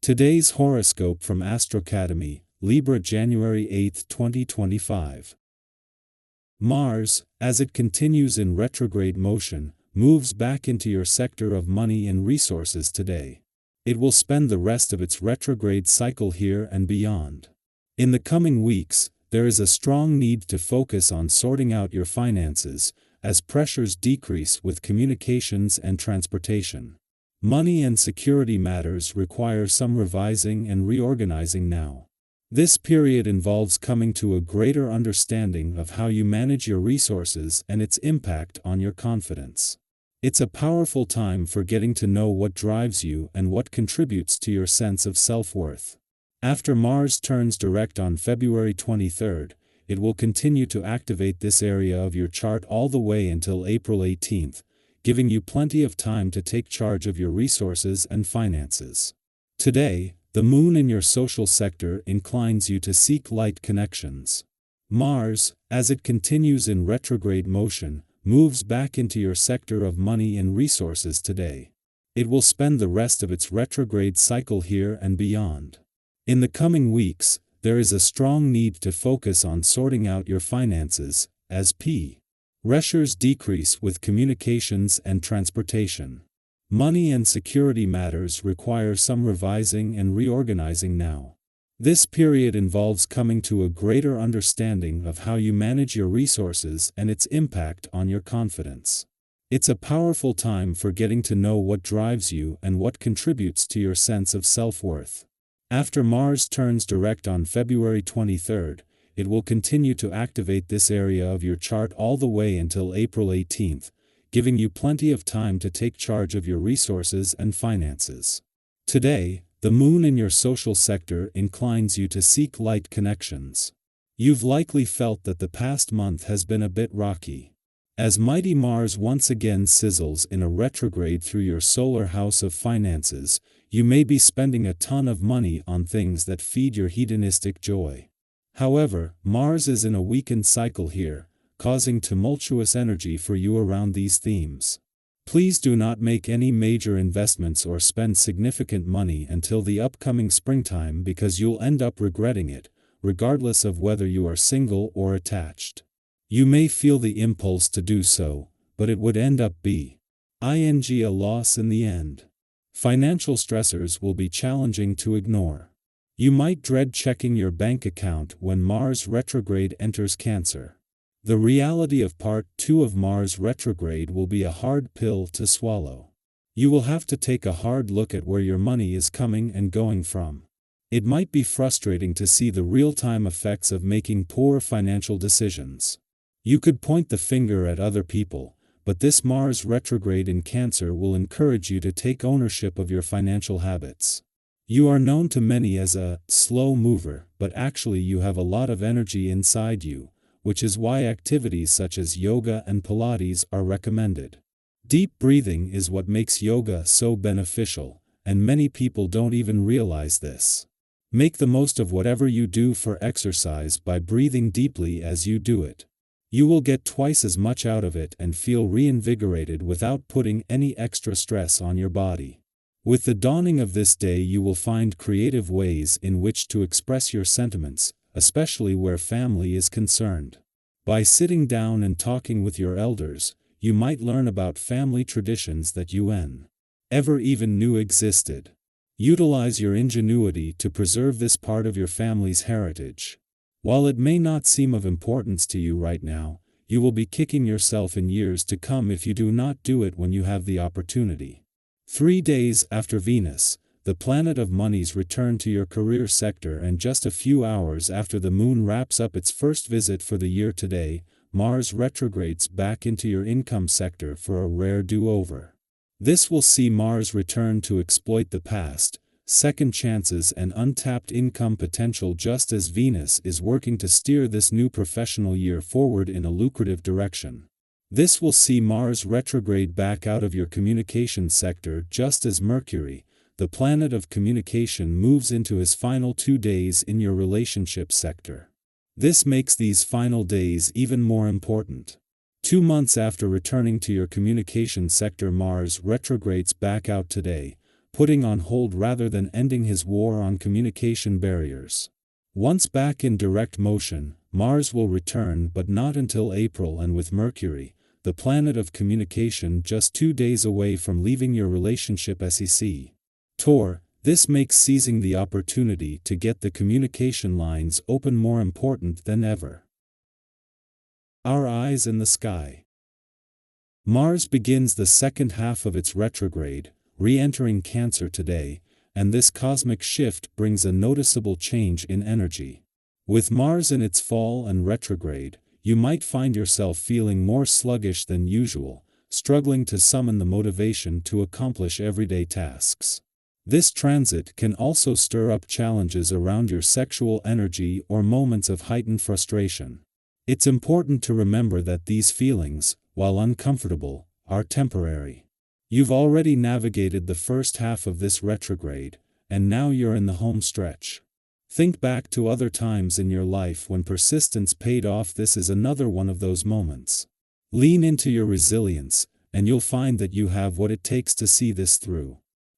Today's horoscope from Astrocademy, Libra January 8, 2025. Mars, as it continues in retrograde motion, moves back into your sector of money and resources today. It will spend the rest of its retrograde cycle here and beyond. In the coming weeks, there is a strong need to focus on sorting out your finances, as pressures decrease with communications and transportation. Money and security matters require some revising and reorganizing now. This period involves coming to a greater understanding of how you manage your resources and its impact on your confidence. It's a powerful time for getting to know what drives you and what contributes to your sense of self-worth. After Mars turns direct on February 23, it will continue to activate this area of your chart all the way until April 18, giving you plenty of time to take charge of your resources and finances. Today, the moon in your social sector inclines you to seek light connections. Mars, as it continues in retrograde motion, moves back into your sector of money and resources today. It will spend the rest of its retrograde cycle here and beyond. In the coming weeks, there is a strong need to focus on sorting out your finances, as pressures decrease with communications and transportation. Money and security matters require some revising and reorganizing now. This period involves coming to a greater understanding of how you manage your resources and its impact on your confidence. It's a powerful time for getting to know what drives you and what contributes to your sense of self-worth. After Mars turns direct on February 23, it will continue to activate this area of your chart all the way until April 18, giving you plenty of time to take charge of your resources and finances. Today, the moon in your social sector inclines you to seek light connections. You've likely felt that the past month has been a bit rocky. As mighty Mars once again sizzles in a retrograde through your solar house of finances, you may be spending a ton of money on things that feed your hedonistic joy. However, Mars is in a weakened cycle here, causing tumultuous energy for you around these themes. Please do not make any major investments or spend significant money until the upcoming springtime because you'll end up regretting it, regardless of whether you are single or attached. You may feel the impulse to do so, but it would end up being a loss in the end. Financial stressors will be challenging to ignore. You might dread checking your bank account when Mars retrograde enters Cancer. The reality of Part 2 of Mars retrograde will be a hard pill to swallow. You will have to take a hard look at where your money is coming and going from. It might be frustrating to see the real-time effects of making poor financial decisions. You could point the finger at other people, but this Mars retrograde in Cancer will encourage you to take ownership of your financial habits. You are known to many as a slow mover, but actually you have a lot of energy inside you, which is why activities such as yoga and Pilates are recommended. Deep breathing is what makes yoga so beneficial, and many people don't even realize this. Make the most of whatever you do for exercise by breathing deeply as you do it. You will get twice as much out of it and feel reinvigorated without putting any extra stress on your body. With the dawning of this day, you will find creative ways in which to express your sentiments, especially where family is concerned. By sitting down and talking with your elders, you might learn about family traditions that you never even knew existed. Utilize your ingenuity to preserve this part of your family's heritage. While it may not seem of importance to you right now, you will be kicking yourself in years to come if you do not do it when you have the opportunity. 3 days after Venus, the planet of money's return to your career sector, and just a few hours after the moon wraps up its first visit for the year today, Mars retrogrades back into your income sector for a rare do-over. This will see Mars return to exploit the past, second chances and untapped income potential, just as Venus is working to steer this new professional year forward in a lucrative direction. This will see Mars retrograde back out of your communication sector just as Mercury, the planet of communication, moves into his final 2 days in your relationship sector. This makes these final days even more important. 2 months after returning to your communication sector, Mars retrogrades back out today, putting on hold rather than ending his war on communication barriers. Once back in direct motion, Mars will return, but not until April, and with Mercury, the planet of communication, just 2 days away from leaving your relationship SEC. Taur, this makes seizing the opportunity to get the communication lines open more important than ever. Our eyes in the sky. Mars begins the second half of its retrograde, re-entering Cancer today, and this cosmic shift brings a noticeable change in energy. With Mars in its fall and retrograde, you might find yourself feeling more sluggish than usual, struggling to summon the motivation to accomplish everyday tasks. This transit can also stir up challenges around your sexual energy or moments of heightened frustration. It's important to remember that these feelings, while uncomfortable, are temporary. You've already navigated the first half of this retrograde, and now you're in the home stretch. Think back to other times in your life when persistence paid off. This is another one of those moments. Lean into your resilience, and you'll find that you have what it takes to see this through.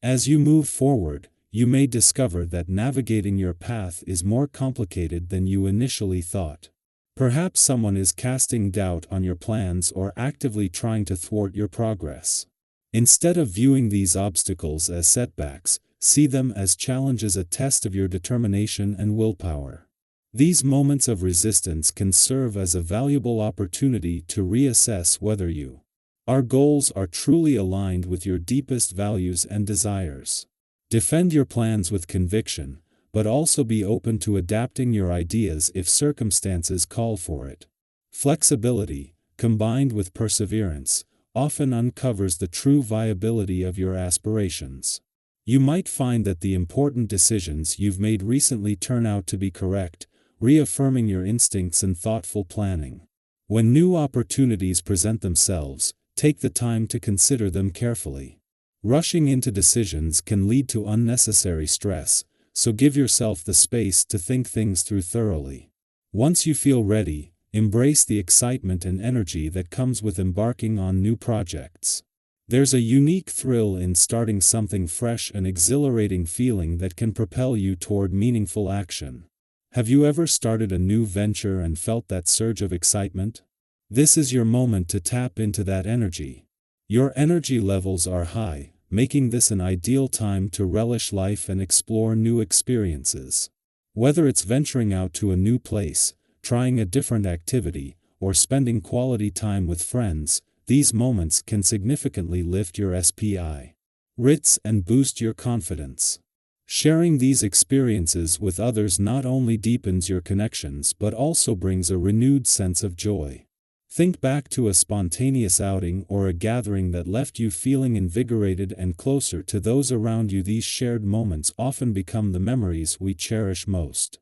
As you move forward, you may discover that navigating your path is more complicated than you initially thought. Perhaps someone is casting doubt on your plans or actively trying to thwart your progress. Instead of viewing these obstacles as setbacks, see them as challenges, a test of your determination and willpower. These moments of resistance can serve as a valuable opportunity to reassess whether your goals are truly aligned with your deepest values and desires. Defend your plans with conviction, but also be open to adapting your ideas if circumstances call for it. Flexibility, combined with perseverance, often uncovers the true viability of your aspirations. You might find that the important decisions you've made recently turn out to be correct, reaffirming your instincts and thoughtful planning. When new opportunities present themselves, take the time to consider them carefully. Rushing into decisions can lead to unnecessary stress, so give yourself the space to think things through thoroughly. Once you feel ready, embrace the excitement and energy that comes with embarking on new projects. There's a unique thrill in starting something fresh, an exhilarating feeling that can propel you toward meaningful action. Have you ever started a new venture and felt that surge of excitement? This is your moment to tap into that energy. Your energy levels are high, making this an ideal time to relish life and explore new experiences. Whether it's venturing out to a new place, trying a different activity, or spending quality time with friends, these moments can significantly lift your spirits and boost your confidence. Sharing these experiences with others not only deepens your connections but also brings a renewed sense of joy. Think back to a spontaneous outing or a gathering that left you feeling invigorated and closer to those around you. These shared moments often become the memories we cherish most.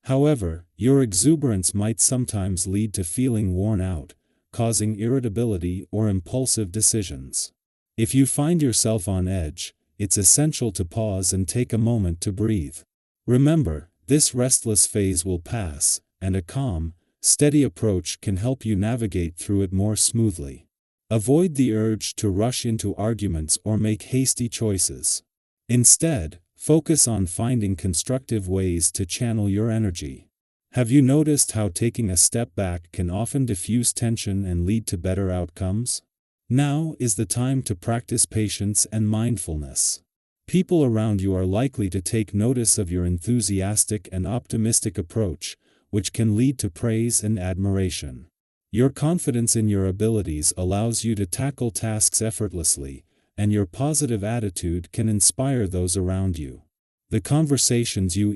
However, your exuberance might sometimes lead to feeling worn out, causing irritability or impulsive decisions. If you find yourself on edge, it's essential to pause and take a moment to breathe. Remember, this restless phase will pass, and a calm, steady approach can help you navigate through it more smoothly. Avoid the urge to rush into arguments or make hasty choices. Instead, focus on finding constructive ways to channel your energy. Have you noticed how taking a step back can often diffuse tension and lead to better outcomes? Now is the time to practice patience and mindfulness. People around you are likely to take notice of your enthusiastic and optimistic approach, which can lead to praise and admiration. Your confidence in your abilities allows you to tackle tasks effortlessly, and your positive attitude can inspire those around you. The conversations you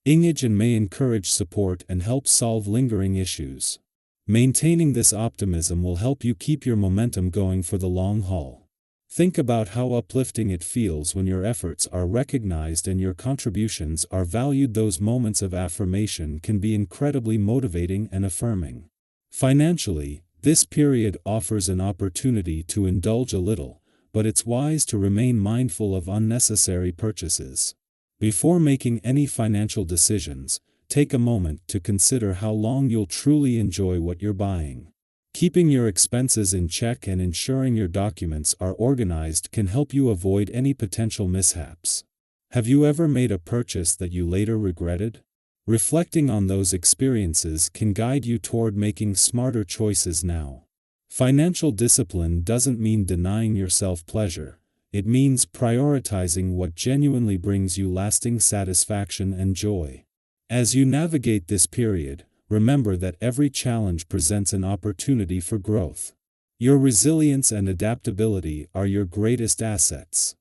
engage in may encourage support and help solve lingering issues. Maintaining this optimism will help you keep your momentum going for the long haul. Think about how uplifting it feels when your efforts are recognized and your contributions are valued. Those moments of affirmation can be incredibly motivating and affirming. Financially, this period offers an opportunity to indulge a little, but it's wise to remain mindful of unnecessary purchases. Before making any financial decisions, take a moment to consider how long you'll truly enjoy what you're buying. Keeping your expenses in check and ensuring your documents are organized can help you avoid any potential mishaps. Have you ever made a purchase that you later regretted? Reflecting on those experiences can guide you toward making smarter choices now. Financial discipline doesn't mean denying yourself pleasure. It means prioritizing what genuinely brings you lasting satisfaction and joy. As you navigate this period, remember that every challenge presents an opportunity for growth. Your resilience and adaptability are your greatest assets.